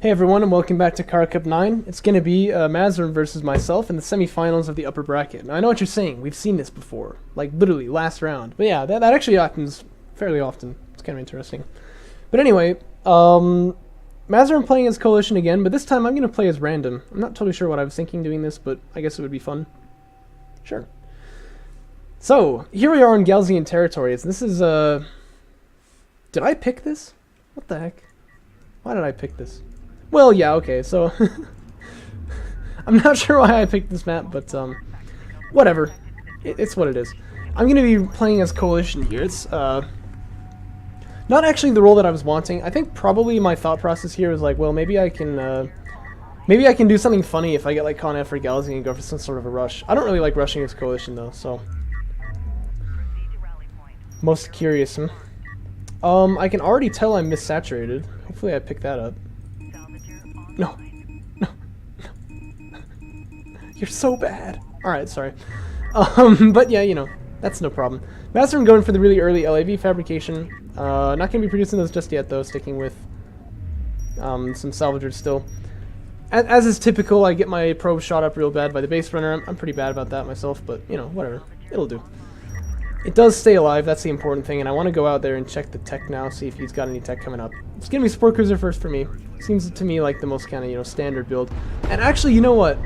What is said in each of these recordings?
Hey everyone, and welcome back to Kharak 9. It's going to be Mazrym versus myself in the semifinals of the upper bracket. Now I know what you're saying, we've seen this before, like literally last round. But yeah, that actually happens fairly often. It's kind of interesting. But anyway, Mazrym playing as Coalition again, but this time I'm going to play as random. I'm not totally sure what I was thinking doing this, but I guess it would be fun. Sure. So, here we are in Galzian territories. This is, Did I pick this? What the heck? Why did I pick this? Well, yeah, okay, so I'm not sure why I picked this map, but whatever. It's what it is. I'm going to be playing as Coalition here. It's not actually the role that I was wanting. I think probably my thought process here was like, well, maybe I can do something funny if I get like Con F or Galzian and go for some sort of a rush. I don't really like rushing as Coalition though, so most curious. I can already tell I'm missaturated. Hopefully I pick that up. No. No. You're so bad. Alright, sorry. But yeah, you know, that's no problem. Mazrym going for the really early LAV fabrication. Not going to be producing those just yet, though, sticking with some salvagers still. As is typical, I get my probe shot up real bad by the base runner. I'm pretty bad about that myself, but, you know, whatever. It'll do. It does stay alive, that's the important thing, and I want to go out there and check the tech now, see if he's got any tech coming up. It's going to be Sport Cruiser first for me. Seems to me like the most kind of, you know, standard build. And actually, you know what?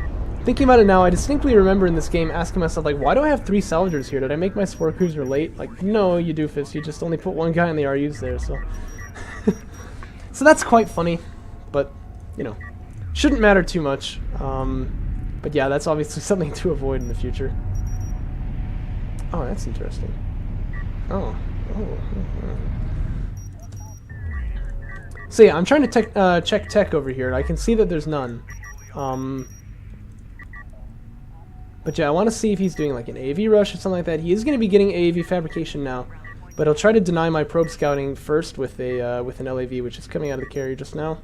Thinking about it now, I distinctly remember in this game asking myself, like, why do I have 3 salvagers here? Did I make my Sport Cruiser late? Like, no, you doofus. You just only put one guy in the RUs there, so... So that's quite funny, but, you know, shouldn't matter too much. But yeah, that's obviously something to avoid in the future. Oh, that's interesting. Oh. So yeah, I'm trying to check tech over here, and I can see that there's none. But yeah, I want to see if he's doing like an AV rush or something like that. He is going to be getting AAV fabrication now, but I'll try to deny my probe scouting first with a with an LAV, which is coming out of the carrier just now.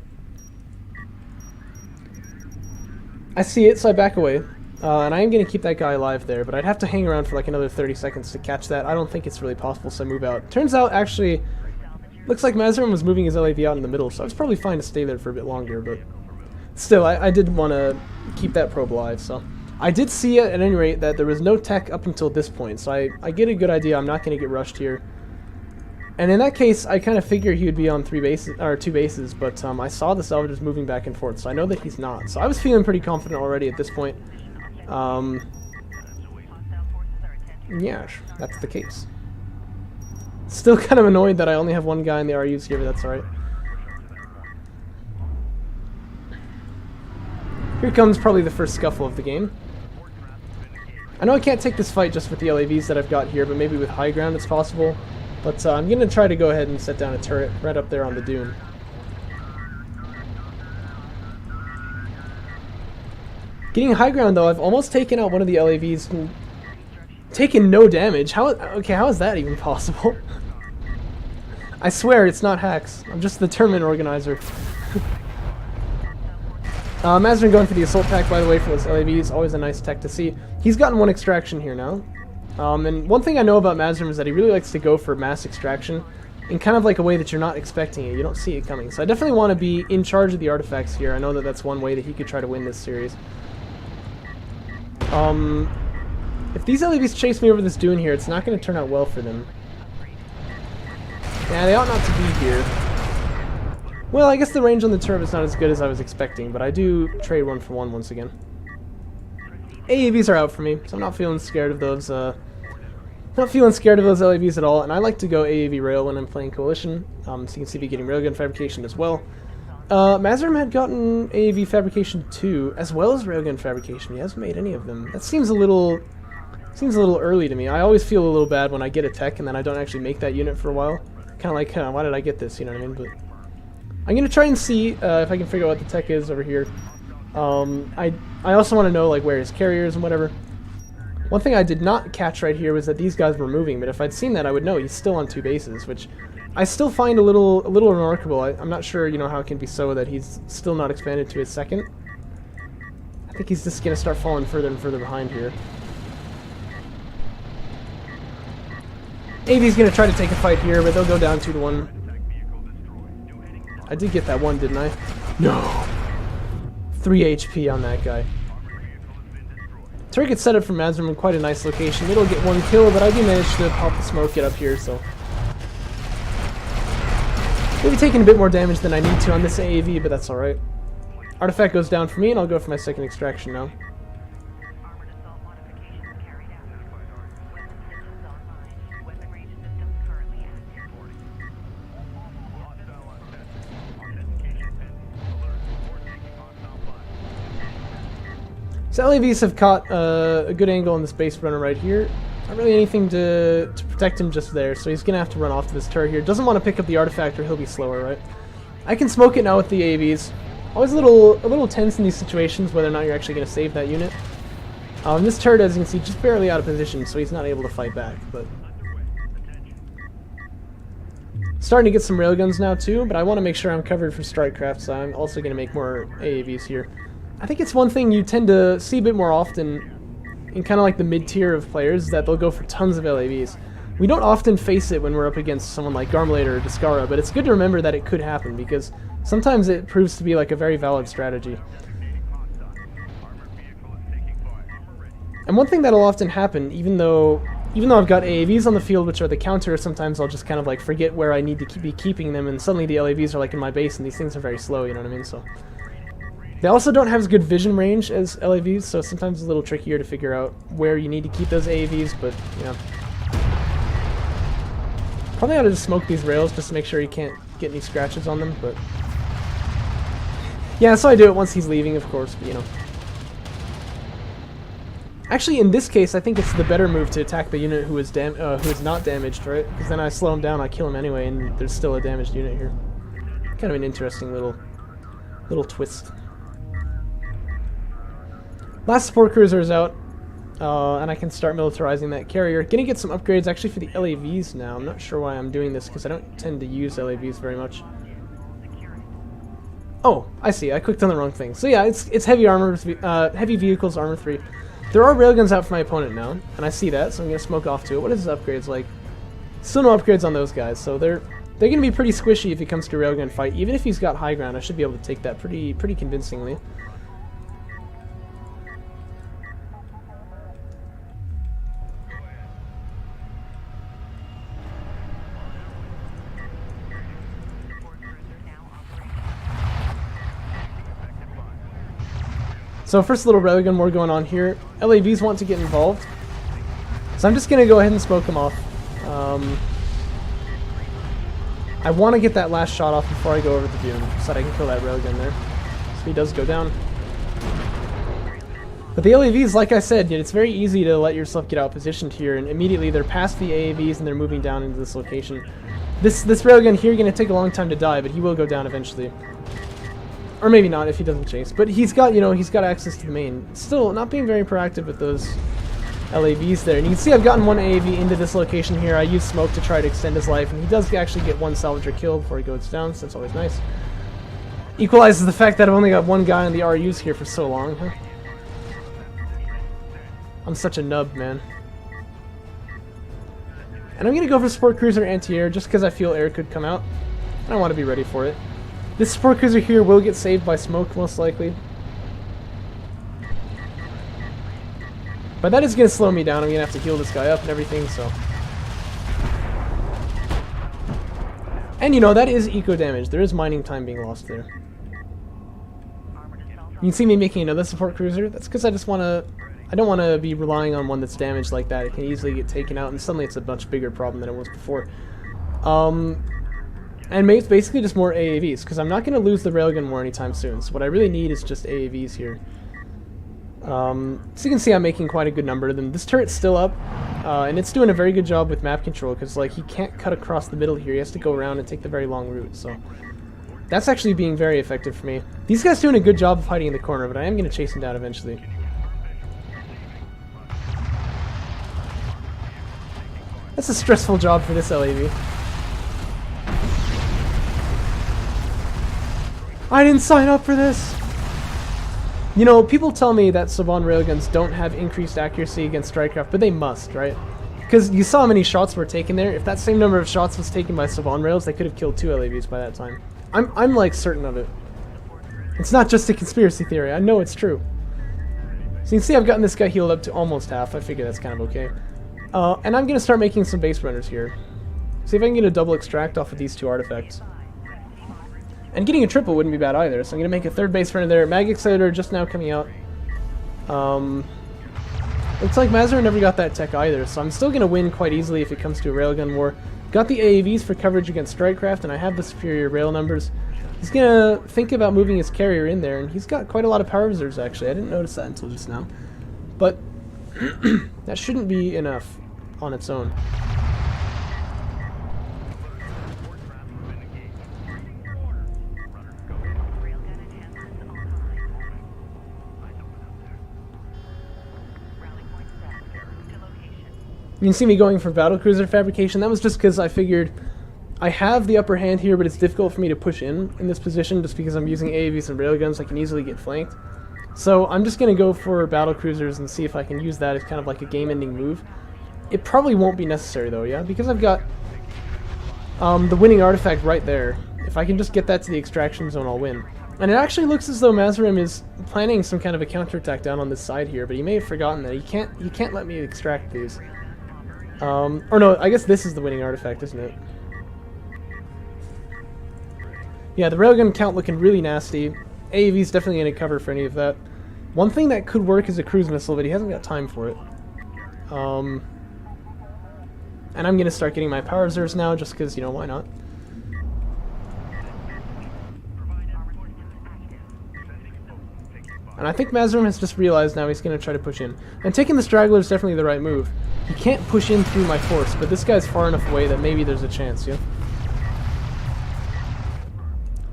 I see it, so I back away. And I am going to keep that guy alive there, but I'd have to hang around for like another 30 seconds to catch that. I don't think it's really possible, so I move out. Turns out, actually, looks like Mazrym was moving his LAV out in the middle, so I was probably fine to stay there for a bit longer, but still, I did want to keep that probe alive, so. I did see at any rate that there was no tech up until this point, so I get a good idea I'm not going to get rushed here. And in that case, I kind of figure he would be on 2 bases, but I saw the salvagers moving back and forth, so I know that he's not. So I was feeling pretty confident already at this point. Yeah, that's the case. Still kind of annoyed that I only have one guy in the RUs here, but that's alright. Here comes probably the first scuffle of the game. I know I can't take this fight just with the LAVs that I've got here, but maybe with high ground it's possible. But I'm going to try to go ahead and set down a turret right up there on the dune. Getting high ground though, I've almost taken out one of the LAVs and taken no damage. How is that even possible? I swear it's not hacks. I'm just the tournament organizer. Mazrym going for the assault pack, by the way, for those LAVs. Always a nice tech to see. He's gotten 1 extraction here now. And one thing I know about Mazrym is that he really likes to go for mass extraction in kind of like a way that you're not expecting it. You don't see it coming. So I definitely want to be in charge of the artifacts here. I know that that's one way that he could try to win this series. If these LAVs chase me over this dune here, it's not going to turn out well for them. Yeah, they ought not to be here. Well, I guess the range on the turret is not as good as I was expecting, but I do trade 1 for 1 once again. AAVs are out for me, so I'm not feeling scared of those, LAVs at all, and I like to go AAV rail when I'm playing Coalition, so you can see me getting railgun fabrication as well. Mazrym had gotten AAV fabrication too, as well as railgun fabrication. He hasn't made any of them. That seems a little early to me. I always feel a little bad when I get a tech and then I don't actually make that unit for a while. Kind of like, why did I get this, you know what I mean? But I'm going to try and see if I can figure out what the tech is over here. I also want to know like where his carrier is and whatever. One thing I did not catch right here was that these guys were moving, but if I'd seen that I would know he's still on 2 bases, which I still find a little remarkable. I'm not sure, you know, how it can be so that he's still not expanded to his 2nd. I think he's just going to start falling further and further behind here. AV's going to try to take a fight here, but they'll go down 2-1. I did get that one, didn't I? No! 3 HP on that guy. Turret gets set up from Mazrym in quite a nice location. It'll get 1 kill, but I do manage to pop the smoke, get up here, so... Maybe taking a bit more damage than I need to on this AAV, but that's alright. Artifact goes down for me, and I'll go for my second extraction now. So LAVs have caught a good angle on this base runner right here. Not really anything to protect him just there, so he's going to have to run off to this turret here. Doesn't want to pick up the artifact or he'll be slower, right? I can smoke it now with the AVs. Always a little tense in these situations, whether or not you're actually going to save that unit. This turret, as you can see, just barely out of position, so he's not able to fight back. But starting to get some railguns now too, but I want to make sure I'm covered for strike craft, so I'm also going to make more AAVs here. I think it's one thing you tend to see a bit more often in kind of like the mid-tier of players, that they'll go for tons of LAVs. We don't often face it when we're up against someone like Garmulator or Discara, but it's good to remember that it could happen, because sometimes it proves to be like a very valid strategy. And one thing that'll often happen, even though I've got AAVs on the field, which are the counter, sometimes I'll just kind of like forget where I need to be keeping them, and suddenly the LAVs are like in my base, and these things are very slow, you know what I mean? So they also don't have as good vision range as LAVs, so sometimes it's a little trickier to figure out where you need to keep those AAVs, but, you know. Probably ought to just smoke these rails just to make sure he can't get any scratches on them, but... Yeah, so I do it once he's leaving, of course, but, you know. Actually, in this case, I think it's the better move to attack the unit who is not damaged, right? Because then I slow him down, I kill him anyway, and there's still a damaged unit here. Kind of an interesting little twist. Last support cruiser is out, and I can start militarizing that carrier. Gonna get some upgrades actually for the LAVs now. I'm not sure why I'm doing this, because I don't tend to use LAVs very much. Oh, I see. I clicked on the wrong thing. So yeah, it's heavy armor, heavy vehicles, armor 3. There are railguns out for my opponent now, and I see that, so I'm gonna smoke off to it. What is his upgrades like? Still no upgrades on those guys, so they're gonna be pretty squishy if it comes to a railgun fight. Even if he's got high ground, I should be able to take that pretty convincingly. So first little railgun war going on here. LAVs want to get involved, so I'm just going to go ahead and smoke them off. I want to get that last shot off before I go over the dune, so that I can kill that railgun there. So he does go down. But the LAVs, like I said, it's very easy to let yourself get out positioned here, and immediately they're past the AAVs and they're moving down into this location. This railgun here going to take a long time to die, but he will go down eventually. Or maybe not if he doesn't chase. But he's got, he's got access to the main. Still, not being very proactive with those LAVs there. And you can see I've gotten one AAV into this location here. I use smoke to try to extend his life, and he does actually get one salvager kill before he goes down, so that's always nice. Equalizes the fact that I've only got one guy on the RUs here for so long, huh? I'm such a nub, man. And I'm going to go for support cruiser anti-air just because I feel air could come out. And I want to be ready for it. This support cruiser here will get saved by smoke, most likely. But that is going to slow me down. I'm going to have to heal this guy up and everything, so... And, that is eco damage. There is mining time being lost there. You can see me making another support cruiser. That's because I just want to... I don't want to be relying on one that's damaged like that. It can easily get taken out, and suddenly it's a much bigger problem than it was before. And it's basically just more AAVs, because I'm not going to lose the railgun war anytime soon. So what I really need is just AAVs here. So you can see I'm making quite a good number. Then this turret's still up, and it's doing a very good job with map control, because like he can't cut across the middle here. He has to go around and take the very long route. So that's actually being very effective for me. These guys doing a good job of hiding in the corner, but I am going to chase him down eventually. That's a stressful job for this LAV. I didn't sign up for this! People tell me that Saban railguns don't have increased accuracy against strikecraft, but they must, right? Because you saw how many shots were taken there. If that same number of shots was taken by Saban rails, they could have killed 2 LAVs by that time. I'm like certain of it. It's not just a conspiracy theory. I know it's true. So you can see I've gotten this guy healed up to almost half. I figure that's kind of okay. And I'm going to start making some base runners here. See if I can get a double extract off of these two artifacts. And getting a triple wouldn't be bad either. So I'm going to make a third base runner there. Mag Exciter just now coming out. Looks like Mazrym never got that tech either. So I'm still going to win quite easily if it comes to a railgun war. Got the AAVs for coverage against Strikecraft, and I have the superior rail numbers. He's going to think about moving his carrier in there, and he's got quite a lot of power reserves, actually. I didn't notice that until just now. But that shouldn't be enough on its own. You can see me going for battlecruiser fabrication. That was just because I figured I have the upper hand here, but it's difficult for me to push in this position just because I'm using AAVs and railguns. I can easily get flanked. So I'm just going to go for battlecruisers and see if I can use that as kind of like a game-ending move. It probably won't be necessary though, yeah? Because I've got the winning artifact right there. If I can just get that to the extraction zone, I'll win. And it actually looks as though Mazrym is planning some kind of a counterattack down on this side here, but he may have forgotten that he can't let me extract these. Or no, I guess this is the winning artifact, isn't it? Yeah, the railgun count looking really nasty. AAV's definitely going to cover for any of that. One thing that could work is a cruise missile, but he hasn't got time for it. And I'm going to start getting my power reserves now, just because, you know, why not? And I think Mazrym has just realized now he's going to try to push in. And taking the straggler is definitely the right move. He can't push in through my force, but this guy's far enough away that maybe there's a chance, yeah?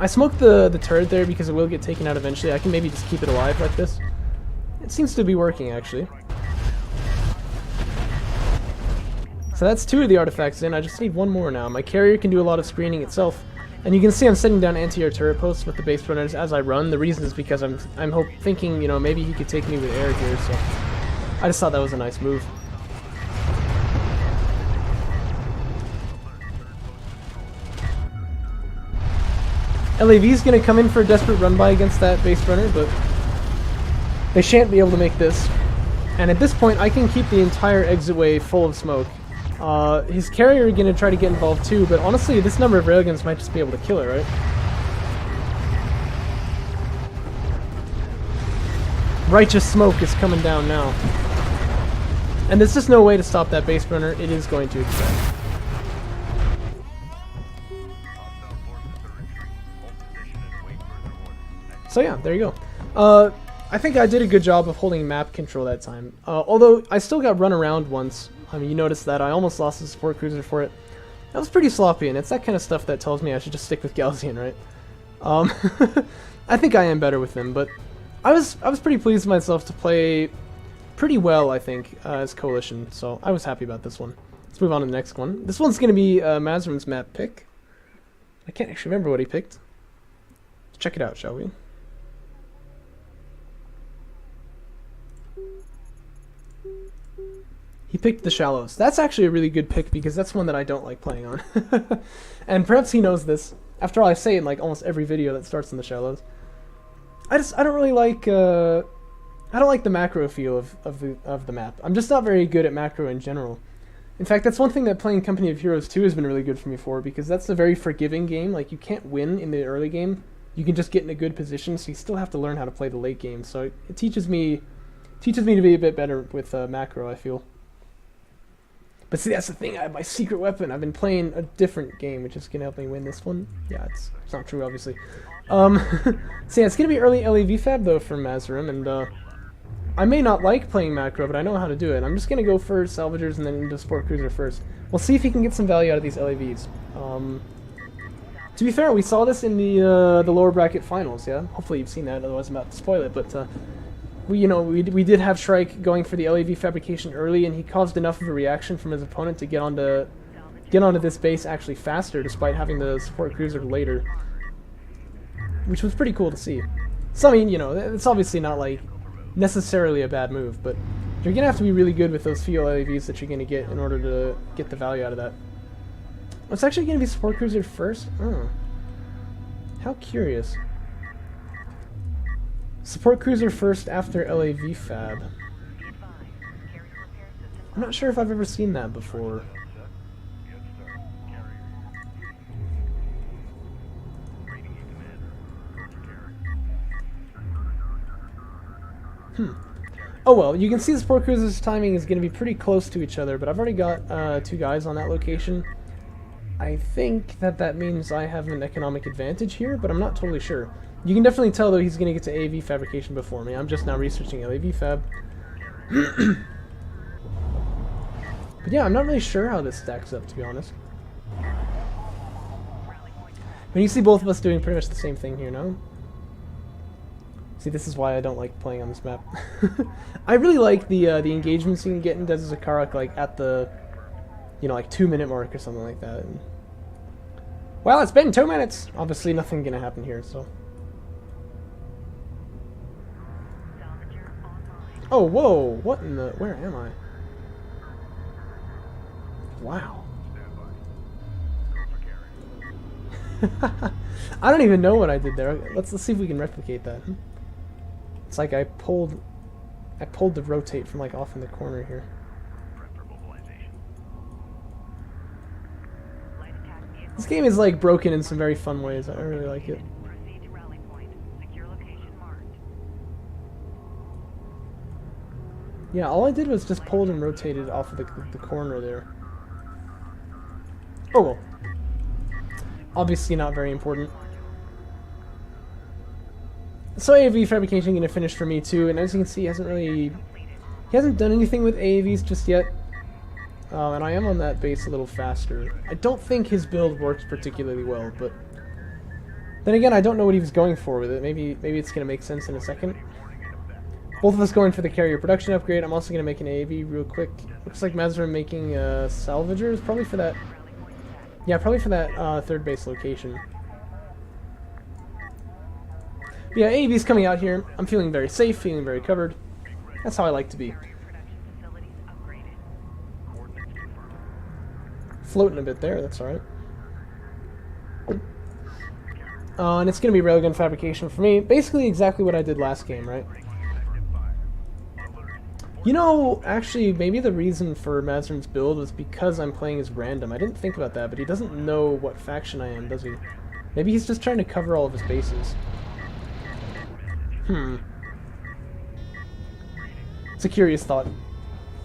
I smoked the turret there because it will get taken out eventually. I can maybe just keep it alive like this. It seems to be working, actually. So that's 2 of the artifacts in. I just need 1 more now. My carrier can do a lot of screening itself. And you can see I'm setting down anti-air turret posts with the base runners as I run. The reason is because I'm thinking, you know, maybe he could take me with air here, so I just thought that was a nice move. LAV's gonna come in for a desperate run-by against that base runner, but they shan't be able to make this. And at this point, I can keep the entire exitway full of smoke. His carrier is gonna try to get involved too, but honestly, this number of railguns might just be able to kill it, right? Righteous smoke is coming down now. And there's just no way to stop that base runner. It is going to extract. So yeah, there you go. I think I did a good job of holding map control that time. Although I still got run around once. I mean, you noticed that. I almost lost the support cruiser for it. That was pretty sloppy, and it's that kind of stuff that tells me I should just stick with Gaussian, right? I think I am better with them, but I was pretty pleased with myself to play pretty well, I think, as Coalition, so I was happy about this one. Let's move on to the next one. This one's going to be Mazrym's map pick. I can't actually remember what he picked. Let's check it out, shall we? He picked the Shallows. That's actually a really good pick because that's one that I don't like playing on. And perhaps he knows this. After all, I say it in like almost every video that starts in the Shallows. I don't really like I don't like the macro feel of the map. I'm just not very good at macro in general. In fact, that's one thing that playing Company of Heroes 2 has been really good for me for, because that's a very forgiving game. Like, you can't win in the early game. You can just get in a good position, so you still have to learn how to play the late game. So it teaches me to be a bit better with macro, I feel. But see, that's the thing, I have my secret weapon. I've been playing a different game, which is going to help me win this one. Yeah, it's not true, obviously. So yeah, it's going to be early LAV fab, though, for Mazrym, and I may not like playing macro, but I know how to do it. I'm just going to go for salvagers and then into sport cruiser first. We'll see if he can get some value out of these LAVs. To be fair, we saw this in the lower bracket finals, yeah? Hopefully you've seen that, otherwise I'm about to spoil it, but we did have Shrike going for the LAV fabrication early, and he caused enough of a reaction from his opponent to get onto this base actually faster, despite having the support cruiser later, which was pretty cool to see. So I mean, it's obviously not like necessarily a bad move, but you're gonna have to be really good with those few LAVs that you're gonna get in order to get the value out of that. It's actually gonna be support cruiser first. Oh. How curious. Support cruiser first after LAV fab. I'm not sure if I've ever seen that before. Oh well, you can see the support cruiser's timing is going to be pretty close to each other, but I've already got 2 guys on that location. I think that means I have an economic advantage here, but I'm not totally sure. You can definitely tell, though, he's going to get to AV fabrication before me. I'm just now researching LAV fab. But yeah, I'm not really sure how this stacks up, to be honest. When you see both of us doing pretty much the same thing here now. See, this is why I don't like playing on this map. I really like the engagements you can get in Desert of Kharak, like at the, you know, like 2-minute mark or something like that. And, well, it's been 2 minutes. Obviously, nothing gonna happen here. So. Oh, whoa! What in the? Where am I? Wow. I don't even know what I did there. Let's see if we can replicate that. It's like I pulled the rotate from like off in the corner here. This game is like broken in some very fun ways. I really like it. Yeah, all I did was just pulled and rotated off of the corner there. Oh well. Obviously not very important. So AAV fabrication gonna finish for me too, and as you can see, he hasn't done anything with AAVs just yet. And I am on that base a little faster. I don't think his build works particularly well, but then again, I don't know what he was going for with it. Maybe it's gonna make sense in a second. Both of us going for the carrier production upgrade. I'm also gonna make an AAV real quick. Looks like Mazrym making salvagers, probably for that. Yeah, probably for that 3rd base location. But yeah, AAV's coming out here. I'm feeling very safe, feeling very covered. That's how I like to be. Floating a bit there, that's alright. And it's going to be railgun fabrication for me. Basically exactly what I did last game, right? You know, actually, maybe the reason for Mazrym's build was because I'm playing as random. I didn't think about that, but he doesn't know what faction I am, does he? Maybe he's just trying to cover all of his bases. It's a curious thought.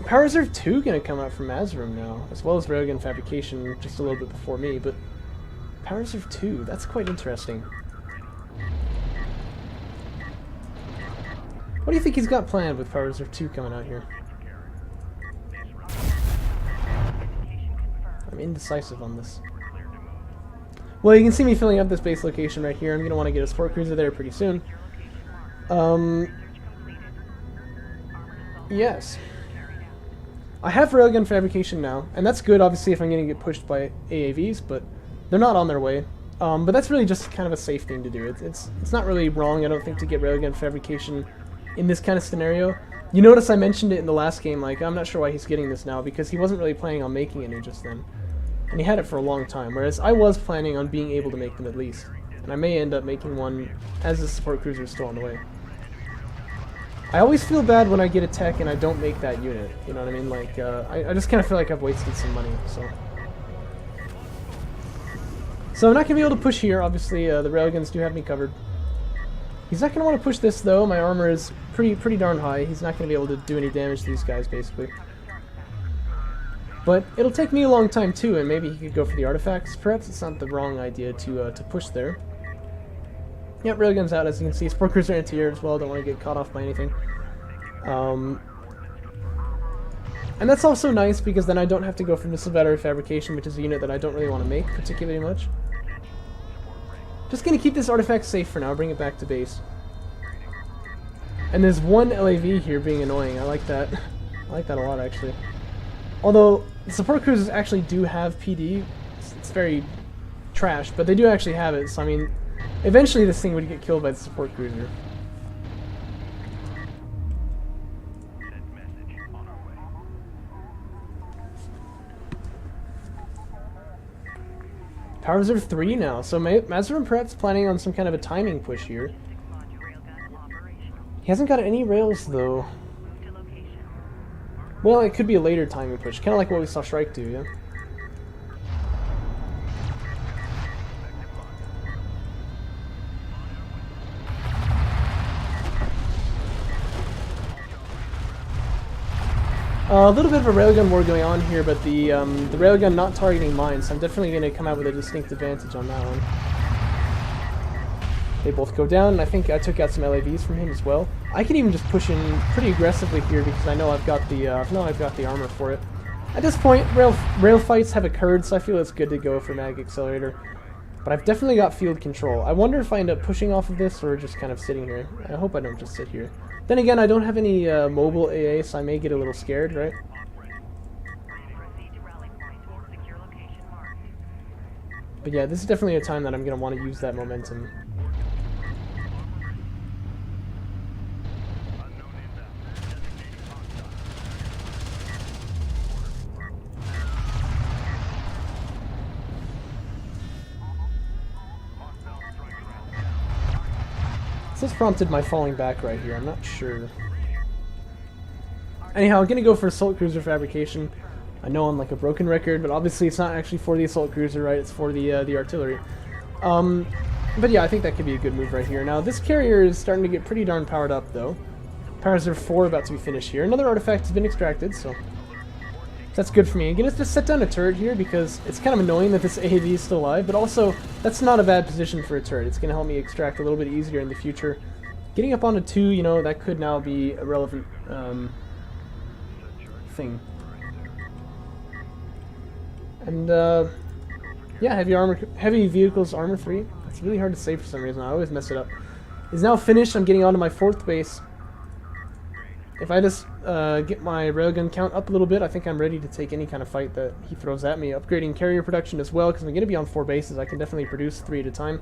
Power Reserve 2 gonna come out from Mazrym now, as well as railgun fabrication just a little bit before me, but Power Reserve 2, that's quite interesting. What do you think he's got planned with Power Reserve 2 coming out here? I'm indecisive on this. Well, you can see me filling up this base location right here. I'm gonna want to get a support cruiser there pretty soon. Yes. I have railgun fabrication now, and that's good, obviously, if I'm going to get pushed by AAVs, but they're not on their way. But that's really just kind of a safe thing to do. It's not really wrong, I don't think, to get railgun fabrication in this kind of scenario. You notice I mentioned it in the last game, like, I'm not sure why he's getting this now, because he wasn't really planning on making any just then. And he had it for a long time, whereas I was planning on being able to make them at least. And I may end up making one as the support cruiser is still on the way. I always feel bad when I get a tech and I don't make that unit, you know what I mean? Like, I just kind of feel like I've wasted some money, so. So I'm not going to be able to push here, obviously, the railguns do have me covered. He's not going to want to push this, though. My armor is pretty darn high. He's not going to be able to do any damage to these guys, basically. But it'll take me a long time, too, and maybe he could go for the artifacts. Perhaps it's not the wrong idea to push there. Yep, railgun's out, as you can see. Support cruiser anti-air as well. Don't want to get caught off by anything. And that's also nice because then I don't have to go for missile battery fabrication, which is a unit that I don't really want to make particularly much. Just gonna keep this artifact safe for now. Bring it back to base. And there's one LAV here being annoying. I like that. I like that a lot, actually. Although the support cruisers actually do have PD. It's very trash, but they do actually have it. So I mean. Eventually this thing would get killed by the support cruiser. Power Reserve 3 now, so Mazrym perhaps planning on some kind of a timing push here. He hasn't got any rails though. Well, it could be a later timing push, kind of like what we saw Shrike do, yeah? A little bit of a railgun war going on here, but the railgun not targeting mine, so I'm definitely going to come out with a distinct advantage on that one. They both go down, and I think I took out some LAVs from him as well. I can even just push in pretty aggressively here because I know I've got the armor for it. At this point, rail fights have occurred, so I feel it's good to go for Mag Accelerator. But I've definitely got field control. I wonder if I end up pushing off of this or just kind of sitting here. I hope I don't just sit here. Then again, I don't have any mobile AA, so I may get a little scared, right? But yeah, this is definitely a time that I'm going to want to use that momentum. This prompted my falling back right here, I'm not sure. Anyhow, I'm gonna go for Assault Cruiser Fabrication. I know I'm like a broken record, but obviously it's not actually for the Assault Cruiser, right? It's for the artillery. But yeah, I think that could be a good move right here. Now, this carrier is starting to get pretty darn powered up, though. Power Reserve 4 about to be finished here. Another artifact has been extracted, so that's good for me. I'm gonna just set down a turret here because it's kind of annoying that this AAV is still alive, but also that's not a bad position for a turret. It's gonna help me extract a little bit easier in the future. Getting up onto 2, you know, that could now be a relevant thing. And yeah, heavy vehicles armor 3. It's really hard to say for some reason. I always mess it up. Is now finished. I'm getting onto my 4th base. If I just get my railgun count up a little bit, I think I'm ready to take any kind of fight that he throws at me. Upgrading carrier production as well, because I'm going to be on 4 bases. I can definitely produce 3 at a time.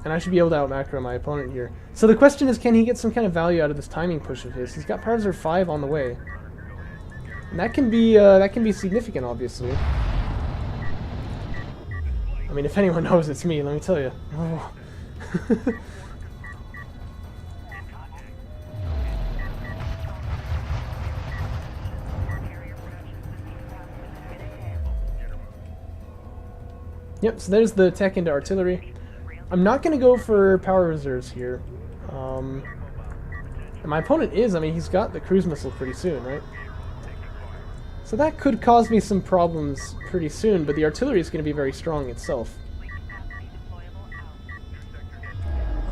And I should be able to out-macro my opponent here. So the question is, can he get some kind of value out of this timing push of his? He's got Power Reserve 5 on the way. And that can be significant, obviously. I mean, if anyone knows, it's me, let me tell you. Oh. Yep, so there's the tech into artillery. I'm not going to go for power reserves here. And my opponent is, I mean, he's got the cruise missile pretty soon, right? So that could cause me some problems pretty soon, but the artillery is going to be very strong itself.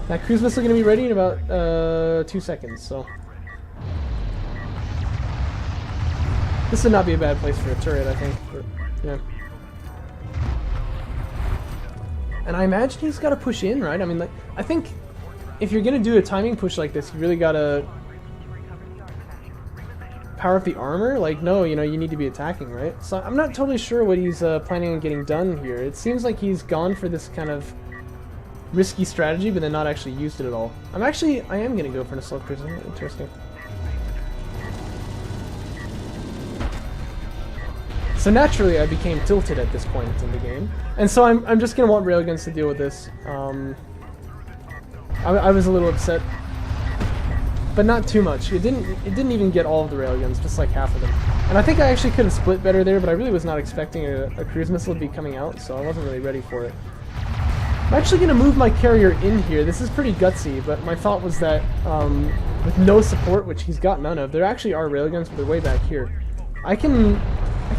That cruise missile is going to be ready in about 2 seconds, so... This would not be a bad place for a turret, I think, but, yeah. And I imagine he's got to push in, right? I mean, like, I think if you're going to do a timing push like this, you really got to power up the armor. Like, no, you know, you need to be attacking, right? So I'm not totally sure what he's planning on getting done here. It seems like he's gone for this kind of risky strategy, but then not actually used it at all. I am going to go for an assault cruiser. Interesting. So naturally, I became tilted at this point in the game, and so I'm just gonna want railguns to deal with this. I was a little upset, but not too much. It didn't even get all of the railguns, just like half of them. And I think I actually could have split better there, but I really was not expecting a cruise missile to be coming out, so I wasn't really ready for it. I'm actually gonna move my carrier in here. This is pretty gutsy, but my thought was that with no support, which he's got none of, there actually are railguns, but they're way back here. I can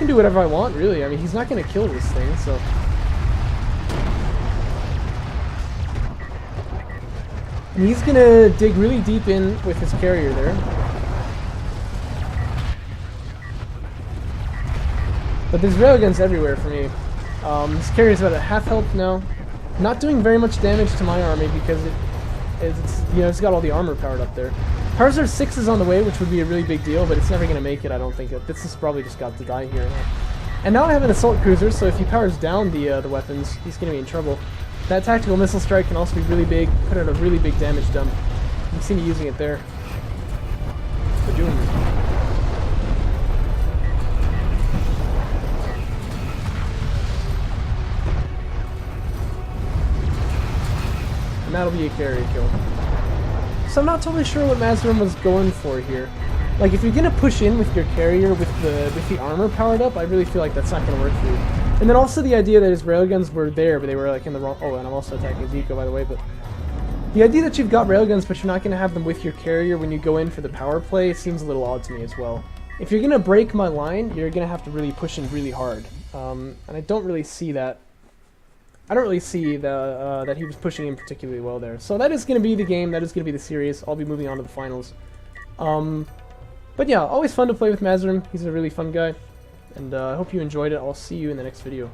do whatever I want, really. I mean, he's not going to kill this thing, so... And he's going to dig really deep in with his carrier there. But there's railguns everywhere for me. This carrier's about at half health now. Not doing very much damage to my army because it's got all the armor powered up there. Power Reserve 6 is on the way, which would be a really big deal, but it's never going to make it, I don't think. This has probably just got to die here. And now I have an assault cruiser, so if he powers down the weapons, he's going to be in trouble. That tactical missile strike can also be really big, put out a really big damage dump. You can see me using it there. Bajoom. and that'll be a carry kill. So I'm not totally sure what Mazrym was going for here. Like, if you're gonna push in with your carrier with the armor powered up, I really feel like that's not gonna work for you. And then also the idea that his railguns were there, but they were like in the wrong. Oh, and I'm also attacking Zico, by the way. But the idea that you've got railguns, but you're not gonna have them with your carrier when you go in for the power play seems a little odd to me as well. If you're gonna break my line, you're gonna have to really push in really hard, and I don't really see that. I don't really see that he was pushing in particularly well there. So that is going to be the game. That is going to be the series. I'll be moving on to the finals. But yeah, always fun to play with Mazrym. He's a really fun guy. And I hope you enjoyed it. I'll see you in the next video.